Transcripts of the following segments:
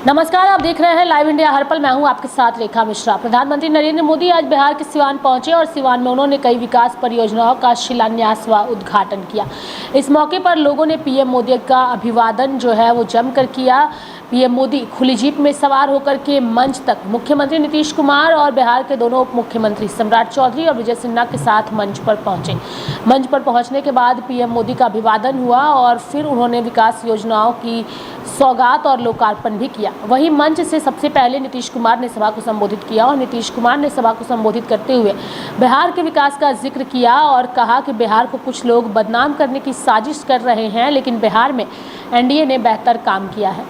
नमस्कार, आप देख रहे हैं लाइव इंडिया हर पल। मैं हूं आपके साथ रेखा मिश्रा। प्रधानमंत्री नरेंद्र मोदी आज बिहार के सिवान पहुंचे और सिवान में उन्होंने कई विकास परियोजनाओं का शिलान्यास व उद्घाटन किया। इस मौके पर लोगों ने पीएम मोदी का अभिवादन जो है वो जमकर किया। पीएम मोदी खुली जीप में सवार होकर के मंच तक मुख्यमंत्री नीतीश कुमार और बिहार के दोनों उप मुख्यमंत्री सम्राट चौधरी और विजय सिन्हा के साथ मंच पर पहुंचे। मंच पर पहुंचने के बाद पीएम मोदी का अभिवादन हुआ और फिर उन्होंने विकास योजनाओं की सौगात और लोकार्पण भी किया। वहीं मंच से सबसे पहले नीतीश कुमार ने सभा को संबोधित किया और नीतीश कुमार ने सभा को संबोधित करते हुए बिहार के विकास का जिक्र किया और कहा कि बिहार को कुछ लोग बदनाम करने की साजिश कर रहे हैं, लेकिन बिहार में एनडीए ने बेहतर काम किया है।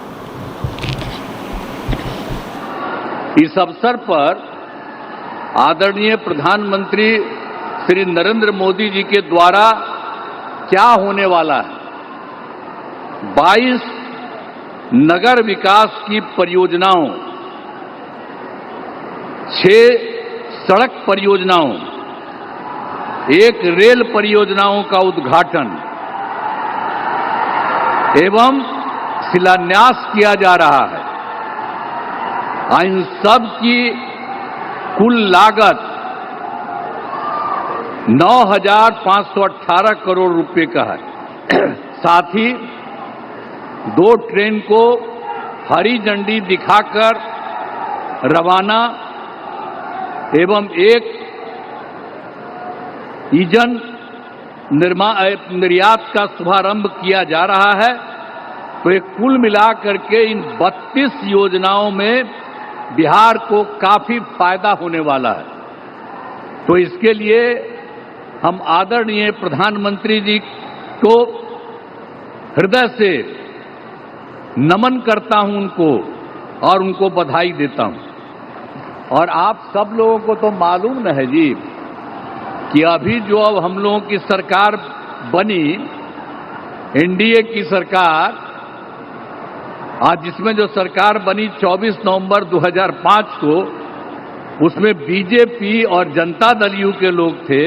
इस अवसर पर आदरणीय प्रधानमंत्री श्री नरेंद्र मोदी जी के द्वारा क्या होने वाला है, 22 नगर विकास की परियोजनाओं, 6 सड़क परियोजनाओं, 1 रेल परियोजनाओं का उद्घाटन एवं शिलान्यास किया जा रहा है। इन सब की कुल लागत 9,518 करोड़ रुपए का है। साथ ही 2 ट्रेन को हरी झंडी दिखाकर रवाना एवं 1 ईंधन निर्यात का शुभारंभ किया जा रहा है। तो ये कुल मिलाकर के इन 32 योजनाओं में बिहार को काफी फायदा होने वाला है। तो इसके लिए हम आदरणीय प्रधानमंत्री जी को हृदय से नमन करता हूं उनको और उनको बधाई देता हूं। और आप सब लोगों को तो मालूम न है जी कि अभी जो अब हम लोगों की सरकार बनी, एनडीए की सरकार, आज जिसमें जो सरकार बनी 24 नवंबर 2005 को, उसमें बीजेपी और जनता दल यू के लोग थे।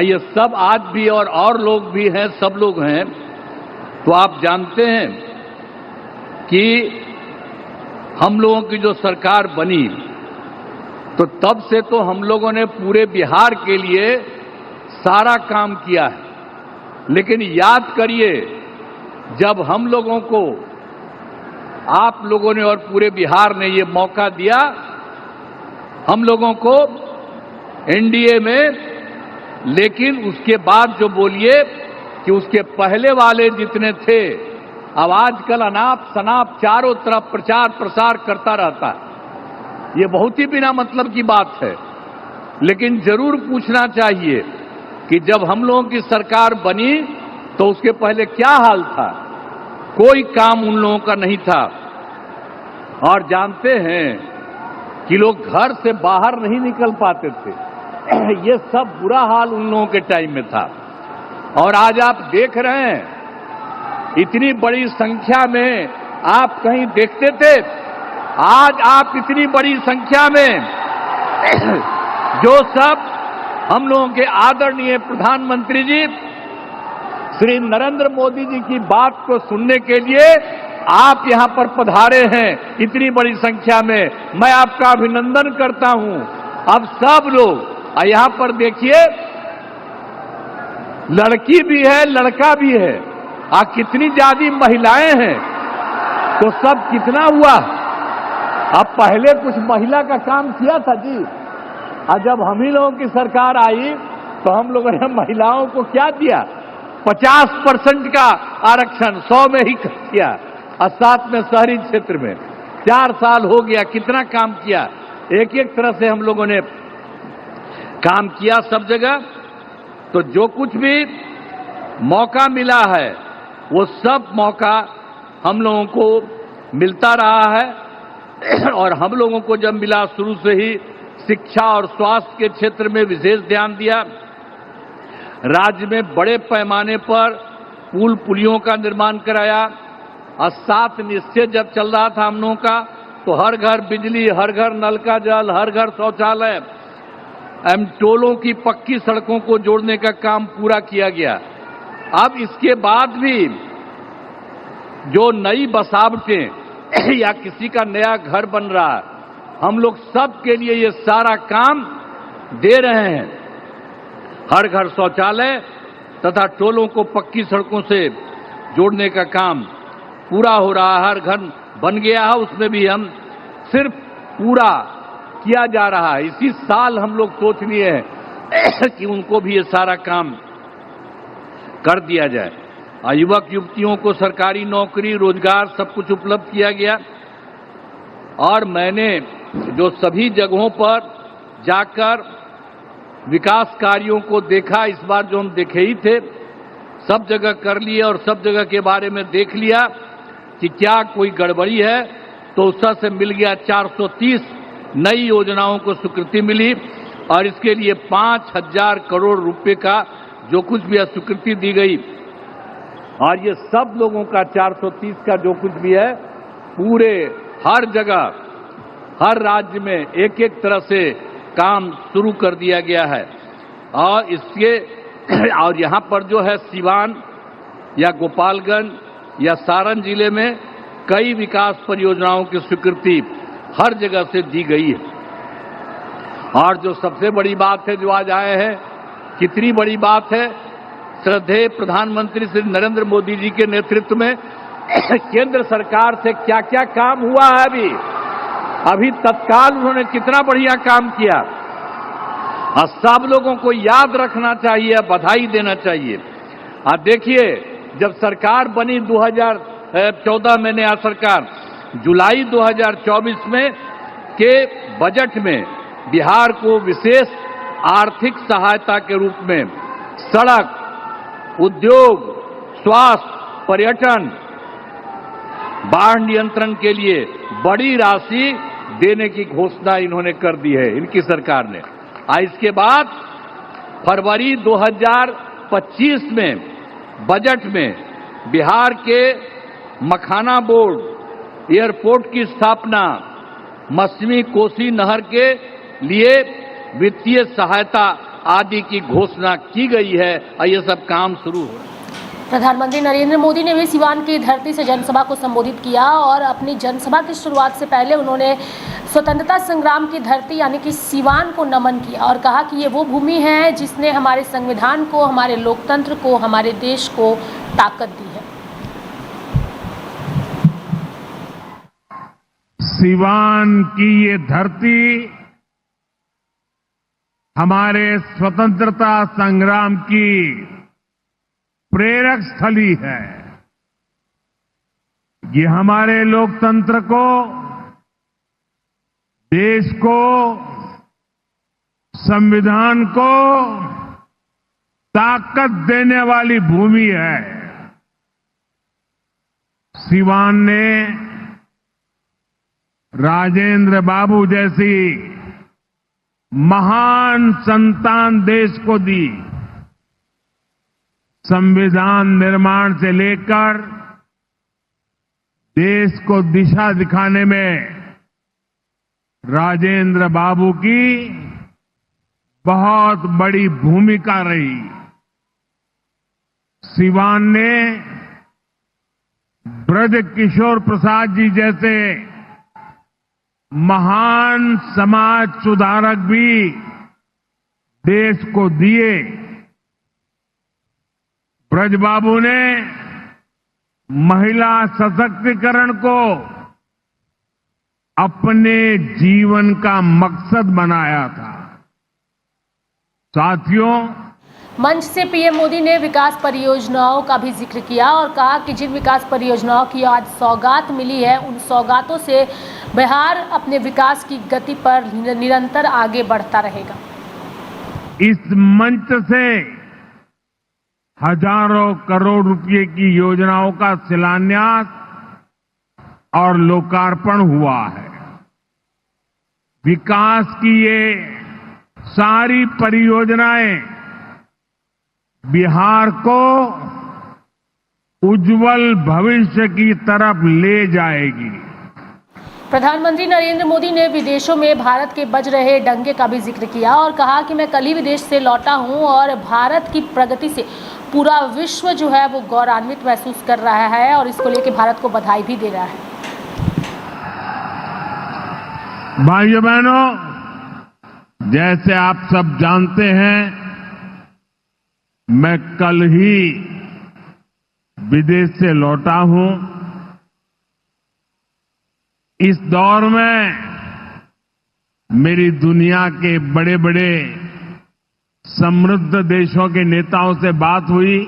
ये सब आज भी और लोग भी हैं, सब लोग हैं। तो आप जानते हैं कि हम लोगों की जो सरकार बनी तो तब से तो हम लोगों ने पूरे बिहार के लिए सारा काम किया है। लेकिन याद करिए, जब हम लोगों को, आप लोगों ने और पूरे बिहार ने ये मौका दिया, हम लोगों को एनडीए में, लेकिन उसके बाद जो बोलिए कि उसके पहले वाले जितने थे, अब आजकल अनाप शनाप चारों तरफ प्रचार प्रसार करता रहता है। ये बहुत ही बिना मतलब की बात है। लेकिन जरूर पूछना चाहिए कि जब हम लोगों की सरकार बनी तो उसके पहले क्या हाल था। कोई काम उन लोगों का नहीं था। और जानते हैं कि लोग घर से बाहर नहीं निकल पाते थे। ये सब बुरा हाल उन लोगों के टाइम में था। और आज आप देख रहे हैं, इतनी बड़ी संख्या में आप कहीं देखते थे? आज आप इतनी बड़ी संख्या में जो सब हम लोगों के आदरणीय प्रधानमंत्री जी श्री नरेंद्र मोदी जी की बात को सुनने के लिए आप यहां पर पधारे हैं, इतनी बड़ी संख्या में, मैं आपका अभिनंदन करता हूं। अब सब लोग यहां पर देखिए, लड़की भी है, लड़का भी है, कितनी ज्यादा महिलाएं हैं। तो सब कितना हुआ। अब पहले कुछ महिला का काम किया था जी। जब हम ही लोगों की सरकार आई तो हम लोगों ने महिलाओं को क्या दिया? 50% का आरक्षण 100 में ही किया। और साथ में शहरी क्षेत्र में 4 साल हो गया, कितना काम किया। एक एक तरह से हम लोगों ने काम किया सब जगह। तो जो कुछ भी मौका मिला है वो सब मौका हम लोगों को मिलता रहा है। और हम लोगों को जब मिला, शुरू से ही शिक्षा और स्वास्थ्य के क्षेत्र में विशेष ध्यान दिया। राज्य में बड़े पैमाने पर पुल पुलियों का निर्माण कराया। और 7 निश्चय जब चल रहा था हम लोगों का, तो हर घर बिजली, हर घर नल का जल, हर घर शौचालय, टोलों की पक्की सड़कों को जोड़ने का काम पूरा किया गया। अब इसके बाद भी जो नई बसावटें या किसी का नया घर बन रहा है, हम लोग सब के लिए ये सारा काम दे रहे हैं। हर घर शौचालय तथा टोलों को पक्की सड़कों से जोड़ने का काम पूरा हो रहा है। हर घर बन गया है, उसमें भी हम सिर्फ पूरा किया जा रहा है। इसी साल हम लोग सोच लिए हैं कि उनको भी ये सारा काम कर दिया जाए। युवक युवतियों को सरकारी नौकरी, रोजगार सब कुछ उपलब्ध किया गया। और मैंने जो सभी जगहों पर जाकर विकास कार्यों को देखा, इस बार जो हम देखे ही थे, सब जगह कर लिए और सब जगह के बारे में देख लिया कि क्या कोई गड़बड़ी है, तो उससे से मिल गया 430 नई योजनाओं को स्वीकृति मिली और इसके लिए 5,000 करोड़ रुपए का जो कुछ भी स्वीकृति दी गई। और ये सब लोगों का 430 का जो कुछ भी है, पूरे हर जगह हर राज्य में एक एक तरह से काम शुरू कर दिया गया है। और इसके और यहाँ पर जो है सिवान या गोपालगंज या सारण जिले में कई विकास परियोजनाओं की स्वीकृति हर जगह से दी गई है। और जो सबसे बड़ी बात है जो आज आए हैं, कितनी बड़ी बात है, श्रद्धेय प्रधानमंत्री श्री नरेंद्र मोदी जी के नेतृत्व में केंद्र सरकार से क्या क्या काम हुआ है। अभी तत्काल उन्होंने कितना बढ़िया काम किया और सब लोगों को याद रखना चाहिए, बधाई देना चाहिए। देखिए, जब सरकार बनी 2014 में नया सरकार, जुलाई 2024 में के बजट में बिहार को विशेष आर्थिक सहायता के रूप में सड़क, उद्योग, स्वास्थ्य, पर्यटन, बाढ़ नियंत्रण के लिए बड़ी राशि देने की घोषणा इन्होंने कर दी है, इनकी सरकार ने। इसके बाद फरवरी 2025 में बजट में बिहार के मखाना बोर्ड, एयरपोर्ट की स्थापना, मछली कोसी नहर के लिए वित्तीय सहायता आदि की घोषणा की गई है और ये सब काम शुरू हो रहा है। प्रधानमंत्री नरेंद्र मोदी ने भी सिवान की धरती से जनसभा को संबोधित किया और अपनी जनसभा की शुरुआत से पहले उन्होंने स्वतंत्रता संग्राम की धरती यानी कि सिवान को नमन किया और कहा कि ये वो भूमि है जिसने हमारे संविधान को, हमारे लोकतंत्र को, हमारे देश को ताकत दी है। सिवान की ये धरती हमारे स्वतंत्रता संग्राम की प्रेरक स्थली है। ये हमारे लोकतंत्र को, देश को, संविधान को ताकत देने वाली भूमि है। सिवान ने राजेंद्र बाबू जैसी महान संतान देश को दी। संविधान निर्माण से लेकर देश को दिशा दिखाने में राजेंद्र बाबू की बहुत बड़ी भूमिका रही। सिवान ने ब्रज किशोर प्रसाद जी जैसे महान समाज सुधारक भी देश को दिए। ब्रजबाबू ने महिला सशक्तिकरण को अपने जीवन का मकसद बनाया था। साथियों, मंच से पीएम मोदी ने विकास परियोजनाओं का भी जिक्र किया और कहा कि जिन विकास परियोजनाओं की आज सौगात मिली है, उन सौगातों से बिहार अपने विकास की गति पर निरंतर आगे बढ़ता रहेगा। इस मंच से हजारों करोड़ रुपए की योजनाओं का शिलान्यास और लोकार्पण हुआ है। विकास की ये सारी परियोजनाएं बिहार को उज्जवल भविष्य की तरफ ले जाएगी। प्रधानमंत्री नरेंद्र मोदी ने विदेशों में भारत के बज रहे डंके का भी जिक्र किया और कहा कि मैं कल ही विदेश से लौटा हूं और भारत की प्रगति से पूरा विश्व जो है वो गौरवान्वित महसूस कर रहा है और इसको लेकर भारत को बधाई भी दे रहा है। भाइयों बहनों, जैसे आप सब जानते हैं, मैं कल ही विदेश से लौटा हूं। इस दौर में मेरी दुनिया के बड़े बड़े समृद्ध देशों के नेताओं से बात हुई।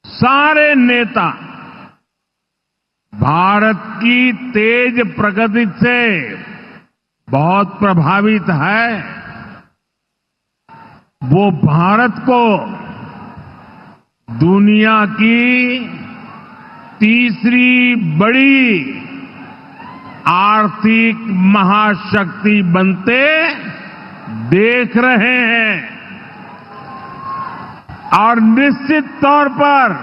सारे नेता भारत की तेज प्रगति से बहुत प्रभावित है। वो भारत को दुनिया की तीसरी बड़ी आर्थिक महाशक्ति बनते देख रहे हैं और निश्चित तौर पर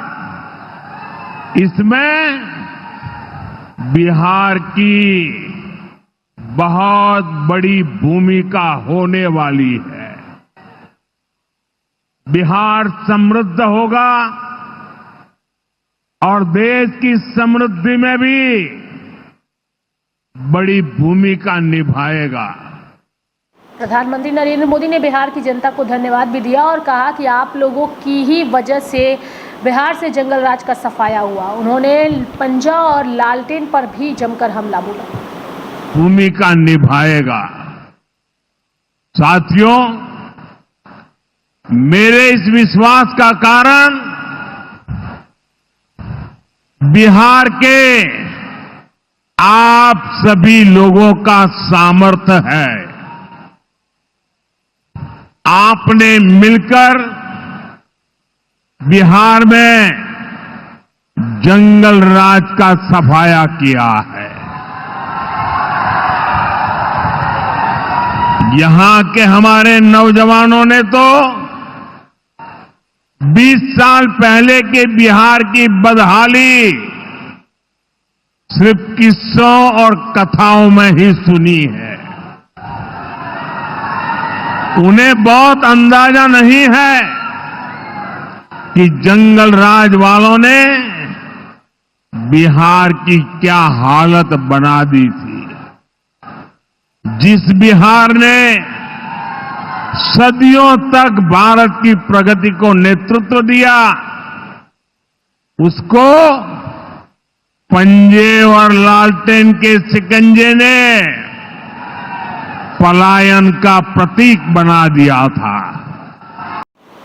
इसमें बिहार की बहुत बड़ी भूमिका होने वाली है। बिहार समृद्ध होगा और देश की समृद्धि में भी बड़ी भूमिका निभाएगा। प्रधानमंत्री नरेंद्र मोदी ने बिहार की जनता को धन्यवाद भी दिया और कहा कि आप लोगों की ही वजह से बिहार से जंगल राज का सफाया हुआ। उन्होंने पंजा और लालटेन पर भी जमकर हमला बोला। भूमिका निभाएगा। साथियों, मेरे इस विश्वास का कारण बिहार के आप सभी लोगों का सामर्थ्य है। आपने मिलकर बिहार में जंगल राज का सफाया किया है। यहां के हमारे नौजवानों ने तो 20 साल पहले के बिहार की बदहाली सिर्फ किस्सों और कथाओं में ही सुनी है। उन्हें बहुत अंदाजा नहीं है कि जंगल राज वालों ने बिहार की क्या हालत बना दी थी। जिस बिहार ने सदियों तक भारत की प्रगति को नेतृत्व दिया, उसको पंजे और लालटेन के शिकंजे ने पलायन का प्रतीक बना दिया था।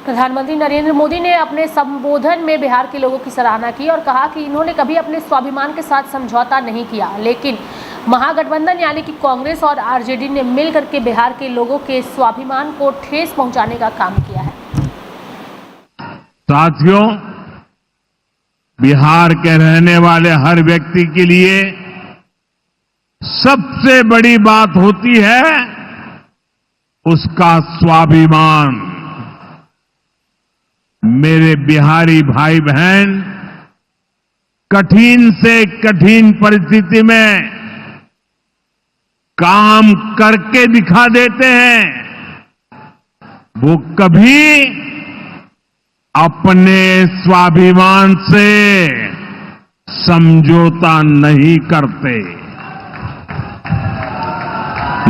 प्रधानमंत्री नरेंद्र मोदी ने अपने संबोधन में बिहार के लोगों की सराहना की और कहा कि इन्होंने कभी अपने स्वाभिमान के साथ समझौता नहीं किया, लेकिन महागठबंधन यानी कि कांग्रेस और आरजेडी ने मिलकर के बिहार के लोगों के स्वाभिमान को ठेस पहुंचाने का काम किया है। साथियों, बिहार के रहने वाले हर व्यक्ति के लिए सबसे बड़ी बात होती है उसका स्वाभिमान। मेरे बिहारी भाई बहन कठिन से कठिन परिस्थिति में काम करके दिखा देते हैं। वो कभी अपने स्वाभिमान से समझौता नहीं करते,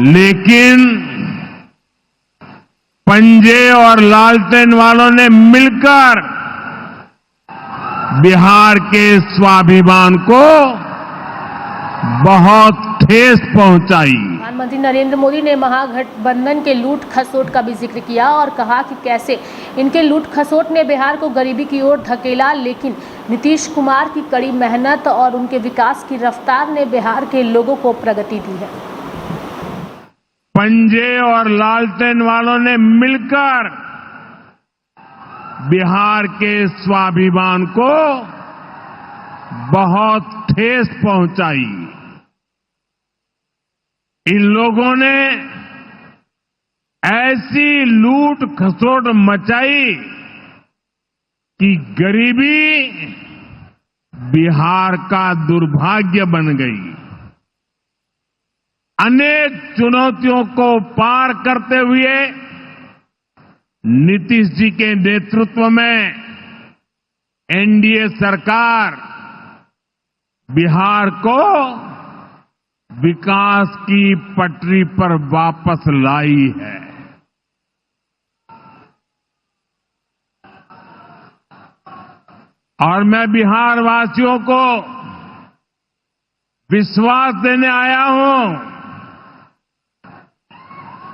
लेकिन पंजे और लालटेन वालों ने मिलकर बिहार के स्वाभिमान को बहुत ठेस पहुंचाई। प्रधानमंत्री नरेंद्र मोदी ने महागठबंधन के लूट खसोट का भी जिक्र किया और कहा कि कैसे इनके लूट खसोट ने बिहार को गरीबी की ओर धकेला, लेकिन नीतीश कुमार की कड़ी मेहनत और उनके विकास की रफ्तार ने बिहार के लोगों को प्रगति दी है। पंजे और लालटेन वालों ने मिलकर बिहार के स्वाभिमान को बहुत ठेस पहुंचाई। इन लोगों ने ऐसी लूट खसोट मचाई कि गरीबी बिहार का दुर्भाग्य बन गई। अनेक चुनौतियों को पार करते हुए नीतीश जी के नेतृत्व में एनडीए सरकार बिहार को विकास की पटरी पर वापस लाई है। और मैं बिहार वासियों को विश्वास देने आया हूं,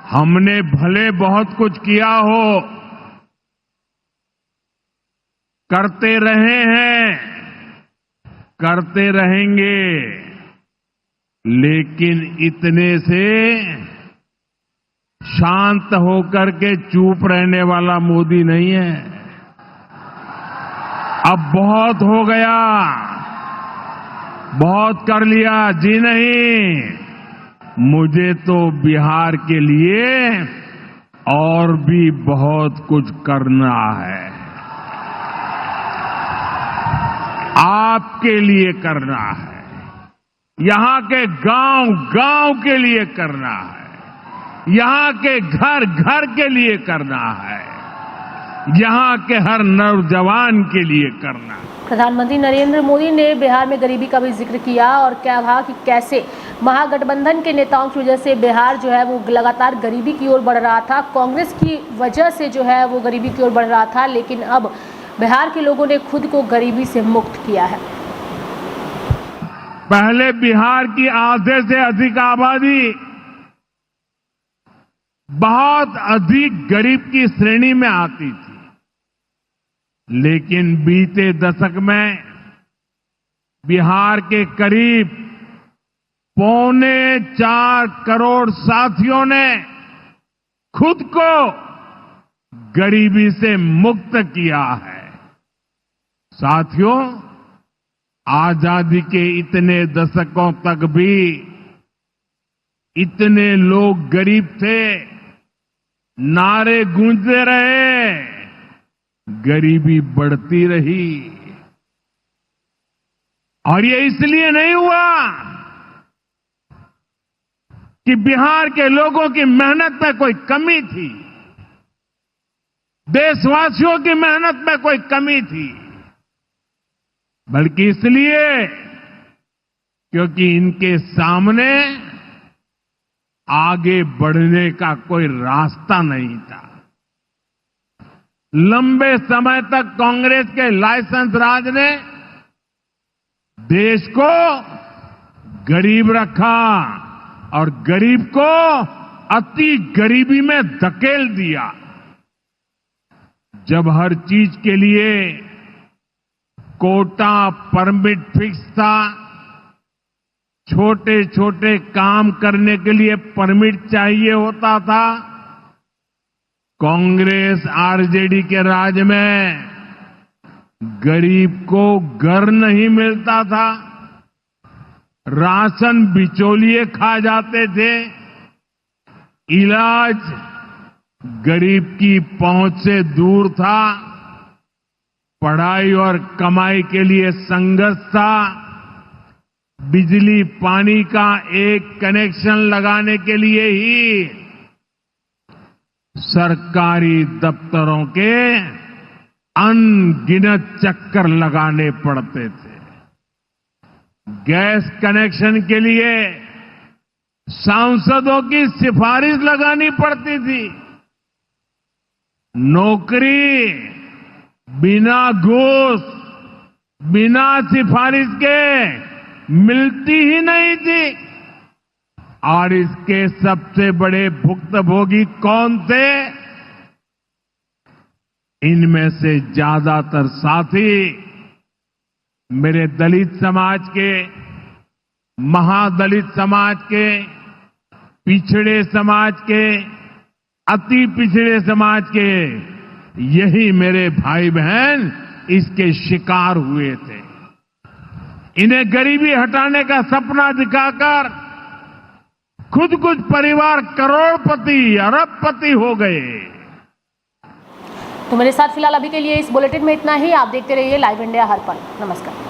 हमने भले बहुत कुछ किया हो, करते रहे हैं, करते रहेंगे, लेकिन इतने से शांत होकर के चुप रहने वाला मोदी नहीं है। अब बहुत हो गया, बहुत कर लिया जी नहीं, मुझे तो बिहार के लिए और भी बहुत कुछ करना है, आपके लिए करना है, यहां के गांव गांव के लिए करना है, यहां के घर घर के लिए करना है, यहां के हर नौजवान के लिए करना है। प्रधानमंत्री नरेंद्र मोदी ने बिहार में गरीबी का भी जिक्र किया और कहा कि कैसे महागठबंधन के नेताओं की वजह से बिहार जो है वो लगातार गरीबी की ओर बढ़ रहा था, कांग्रेस की वजह से जो है वो गरीबी की ओर बढ़ रहा था, लेकिन अब बिहार के लोगों ने खुद को गरीबी से मुक्त किया है। पहले बिहार की आधे से अधिक आबादी बहुत अधिक गरीब की श्रेणी में आती थी, लेकिन बीते दशक में बिहार के करीब 4.25 करोड़ साथियों ने खुद को गरीबी से मुक्त किया है। साथियों, आजादी के इतने दशकों तक भी इतने लोग गरीब थे, नारे गूंजते रहे, गरीबी बढ़ती रही। और ये इसलिए नहीं हुआ कि बिहार के लोगों की मेहनत में कोई कमी थी, देशवासियों की मेहनत में कोई कमी थी, बल्कि इसलिए क्योंकि इनके सामने आगे बढ़ने का कोई रास्ता नहीं था। लंबे समय तक कांग्रेस के लाइसेंस राज ने देश को गरीब रखा और गरीब को अति गरीबी में धकेल दिया। जब हर चीज के लिए कोटा परमिट फिक्स था, छोटे छोटे काम करने के लिए परमिट चाहिए होता था, कांग्रेस आरजेडी के राज में गरीब को घर नहीं मिलता था, राशन बिचौलिए खा जाते थे, इलाज गरीब की पहुंच से दूर था, पढ़ाई और कमाई के लिए संघर्ष था, बिजली पानी का एक कनेक्शन लगाने के लिए ही सरकारी दफ्तरों के अनगिनत चक्कर लगाने पड़ते थे। गैस कनेक्शन के लिए सांसदों की सिफारिश लगानी पड़ती थी। नौकरी बिना घूस, बिना सिफारिश के मिलती ही नहीं थी। और इसके सबसे बड़े भुक्तभोगी कौन थे? इनमें से ज्यादातर साथी मेरे दलित समाज के, महादलित समाज के, पिछड़े समाज के, अति पिछड़े समाज के, यही मेरे भाई बहन इसके शिकार हुए थे। इन्हें गरीबी हटाने का सपना दिखाकर खुद कुछ परिवार करोड़पति, अरबपति हो गए। तो मेरे साथ फिलहाल अभी के लिए इस बुलेटिन में इतना ही। आप देखते रहिए लाइव इंडिया हर पल। नमस्कार।